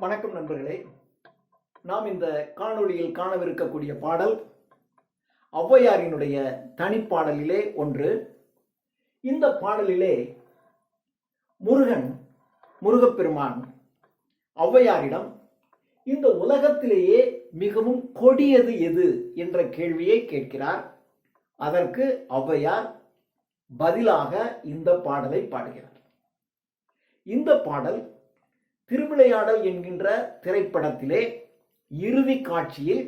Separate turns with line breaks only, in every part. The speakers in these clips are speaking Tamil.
வணக்கம் நண்பர்களே. நாம் இந்த காணொளியில் காணவிருக்கக்கூடிய பாடல் ஔவையாரினுடைய தனிப்பாடலிலே ஒன்று. இந்த பாடலிலே முருகப்பெருமான் ஔவையாரிடம் இந்த உலகத்திலேயே மிகவும் கொடியது எது என்ற கேள்வியை கேட்கிறார். அதற்கு ஔவையார் பதிலாக இந்த பாடலை பாடுகிறார். இந்த பாடல் திருவிளையாடல் என்கின்ற திரைப்படத்திலே இறுதி காட்சியில்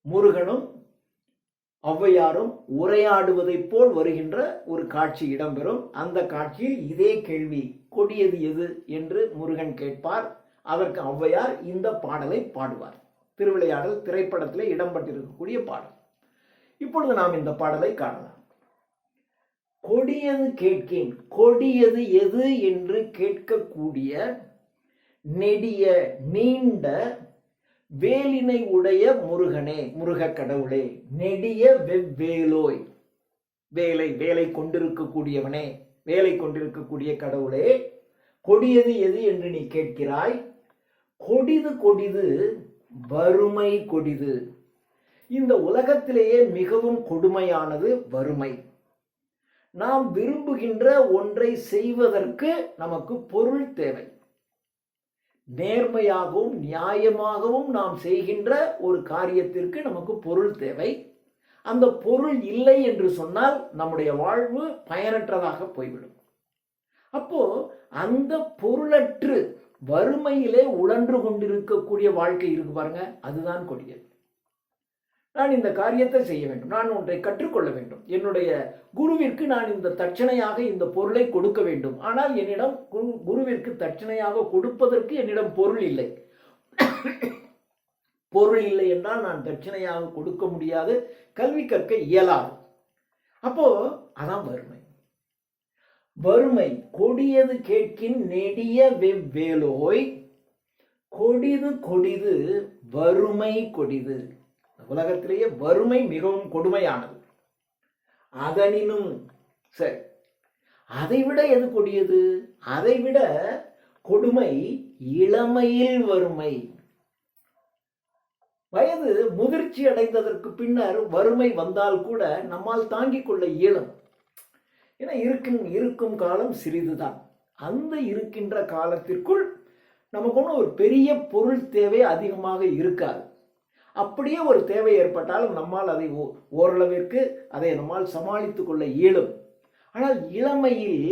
முருகனும் ஔவையாரும் உரையாடுவதைப் போல் வருகின்ற ஒரு காட்சி இடம்பெறும். அந்த காட்சியில் இதே கேள்வி, கொடியது எது என்று முருகன் கேட்பார். அதற்கு ஔவையார் இந்த பாடலை பாடுவார். திருவிளையாடல் திரைப்படத்திலே இடம்பெற்றிருக்கக்கூடிய பாடல். இப்பொழுது நாம் இந்த பாடலை காணலாம். கொடியது கேட்கேன், கொடியது எது என்று கேட்கக்கூடிய நெடிய நீண்ட வேலினை உடைய முருகனே, முருக கடவுளே, நெடிய வெவ்வேலோய், வேலை கொண்டிருக்கக்கூடியவனே, வேலை கொண்டிருக்கக்கூடிய கடவுளே, கொடியது எது என்று நீ கேட்கிறாய். கொடிது வறுமை கொடிது. இந்த உலகத்திலேயே மிகவும் கொடுமையானது வறுமை. நாம் விரும்புகின்ற ஒன்றை செய்வதற்கு நமக்கு பொருள் தேவை. நேர்மையாகவும் நியாயமாகவும் நாம் செய்கின்ற ஒரு காரியத்திற்கு நமக்கு பொருள் தேவை. அந்த பொருள் இல்லை என்று சொன்னால் நம்முடைய வாழ்வு பயனற்றதாக போய்விடும். அப்போ அந்த பொருளற்று வறுமையிலே உழன்று கொண்டிருக்கக்கூடிய வாழ்க்கை இருக்கு பாருங்க, அதுதான் கொடியது. நான் இந்த காரியத்தை செய்ய வேண்டும், நான் ஒன்றை கற்றுக்கொள்ள வேண்டும், என்னுடைய குருவிற்கு நான் இந்த தட்சணையாக இந்த பொருளை கொடுக்க வேண்டும். ஆனால் என்னிடம் குருவிற்கு தட்சணையாக கொடுப்பதற்கு என்னிடம் பொருள் இல்லை. பொருள் இல்லை என்றால் நான் தட்சணையாக கொடுக்க முடியாது, கல்வி கற்க இயலாது. அப்போ அதான் வறுமை. வறுமை கொடியது கேட்கின் நெடிய வெவ்வேலோய், கொடிது வறுமை கொடிது. உலகத்திலேயே வறுமை மிகவும் கொடுமையானது. அதனினும் சரி, அதைவிட எது கொடியது? அதைவிட கொடுமை இளமையில் வறுமை. வயது முதிர்ச்சி அடைந்ததற்கு பின்னர் வறுமை வந்தால் கூட நம்மால் தாங்கிக் கொள்ள இயலும். ஏன்னா இருக்கும் காலம் சிறிதுதான். அந்த இருக்கின்ற காலத்திற்குள் நமக்கு ஒன்றும் ஒரு பெரிய பொருள் தேவை அதிகமாக இருக்காது. அப்படியே ஒரு தேவை ஏற்பட்டால் நம்மால் அதை ஓரளவிற்கு அதை நம்மால் சமாளித்துக் கொள்ள இயலும். ஆனால் இளமையில்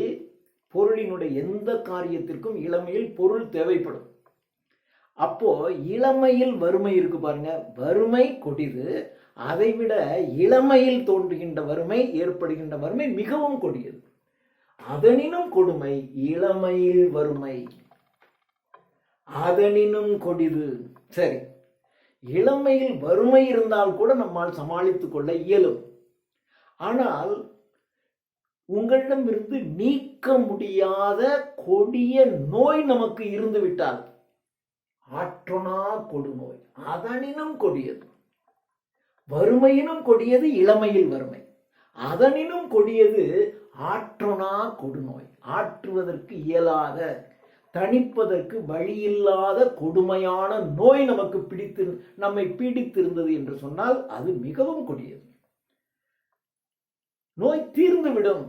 பொருளினுடைய எந்த காரியத்திற்கும் இளமையில் பொருள் தேவைப்படும். அப்போ இளமையில் வறுமை இருக்கு பாருங்க, வறுமை கொடிது. அதைவிட இளமையில் தோன்றுகின்ற வறுமை, ஏற்படுகின்ற வறுமை மிகவும் கொடியது. அதனினும் கொடுமை இளமையில் வறுமை, அதனினும் கொடிது. சரி, இளமையில் வறுமை இருந்தால் கூட நம்மால் சமாளித்துக் கொள்ள இயலும். ஆனால் உங்களிடமிருந்து நீக்க முடியாத கொடிய நோய் நமக்கு இருந்து விட்டால், ஆற்றொணா கொடுநோய், அதனினும் கொடியது. வறுமையினும் கொடியது இளமையில் வறுமை, அதனினும் கொடியது ஆற்றொணா கொடுநோய். ஆற்றுவதற்கு இயலாத, தணிப்பதற்கு வழியில்லாத கொடுமையான நோய் நம்மை பீடித்திருந்தது என்று சொன்னால் அது மிகவும் கொடியது. நோய் தீர்ந்துவிடும்.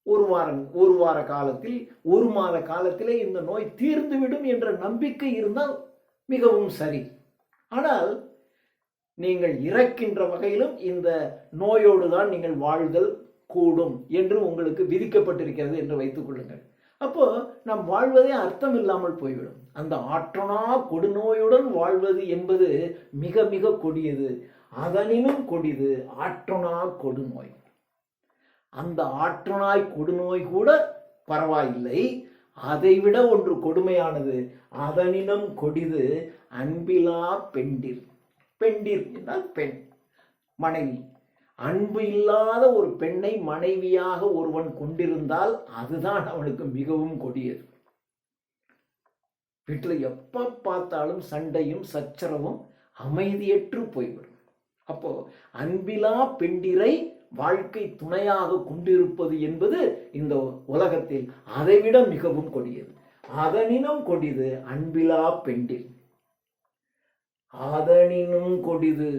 ஒரு வார காலத்தில், ஒரு மாத காலத்திலே இந்த நோய் தீர்ந்துவிடும் என்ற நம்பிக்கை இருந்தால் மிகவும் சரி. ஆனால் நீங்கள் இறக்கின்ற வகையிலும் இந்த நோயோடு தான் நீங்கள் வாழ்தல் கூடும் என்று உங்களுக்கு விதிக்கப்பட்டிருக்கிறது என்று வைத்துக் கொள்ளுங்கள். அப்போ நாம் வாழ்வதே அர்த்தம் இல்லாமல் போய்விடும். அந்த ஆற்றொணா கொடுநோயுடன் வாழ்வது என்பது மிக மிக கொடியது. அதனினும் கொடிது ஆற்றொணா கொடுநோய். அந்த ஆற்றொணாய் கொடுநோய் கூட பரவாயில்லை, அதைவிட ஒன்று கொடுமையானது. அதனினும் கொடிது அன்பிலா பெண்டிர். பெண்டிர் என்றால் பெண், மனைவி. அன்பு இல்லாத ஒரு பெண்ணை மனைவியாக ஒருவன் கொண்டிருந்தால் அதுதான் அவனுக்கு மிகவும் கொடியது. வீட்டில் எப்ப பார்த்தாலும் சண்டையும் சச்சரவும், அமைதியற்று போய்விடும். அப்போ அன்பிலா பெண்டிரை வாழ்க்கை துணையாக கொண்டிருப்பது என்பது இந்த உலகத்தில் அதைவிட மிகவும் கொடியது. அதனினும் கொடிது அன்பிலா பெண்டில். அதனினும் கொடிது.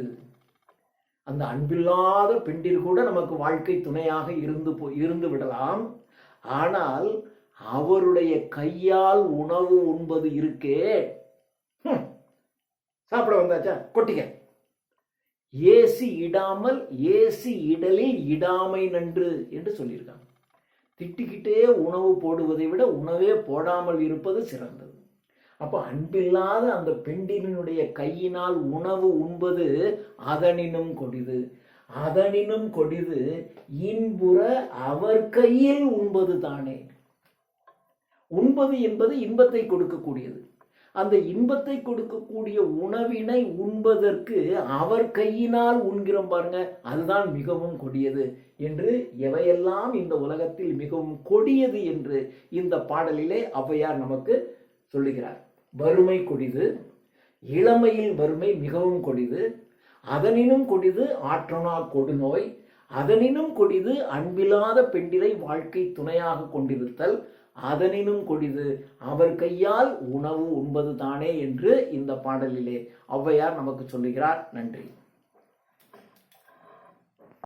அந்த அன்பில்லாத பெண்டில் கூட நமக்கு வாழ்க்கை துணையாக இருந்து விடலாம். ஆனால் அவருடைய கையால் உணவு உண்பது இருக்கே, சாப்பிட வந்தாச்சா கொட்டிக்க. ஏசி இடாமல் ஏசி இடலில் இடாமை நன்று என்று சொல்லியிருக்காங்க. திட்டிக்கிட்டே உணவு போடுவதை விட உணவே போடாமல் இருப்பது சிறந்தது. அப்போ அன்பில்லாத அந்த பெண்டினுடைய கையினால் உணவு உண்பது அதனினும் கொடிது. அதனினும் கொடிது இன்புற அவர் கையில் உண்பது தானே. உண்பது என்பது இன்பத்தை கொடுக்கக்கூடியது. அந்த இன்பத்தை கொடுக்கக்கூடிய உணவினை உண்பதற்கு அவர் கையினால் உண்கிறோம் பாருங்க, அதுதான் மிகவும் கொடியது என்று, எவையெல்லாம் இந்த உலகத்தில் மிகவும் கொடியது என்று இந்த பாடலிலே ஔவையார் நமக்கு சொல்லுகிறார். வறுமை கொடிது, இளமையில் வறுமை மிகவும் கொடிது, அதனினும் கொடிது ஆற்றனா கொடுநோய், அதனினும் கொடிது அன்பில்லாத பெண்டிரை வாழ்க்கை துணையாக கொண்டிருத்தல், அதனினும் கொடிது அவர் கையால் உணவு உண்பது தானே என்று இந்த பாடலிலே ஔவையார் நமக்கு சொல்லுகிறார். நன்றி.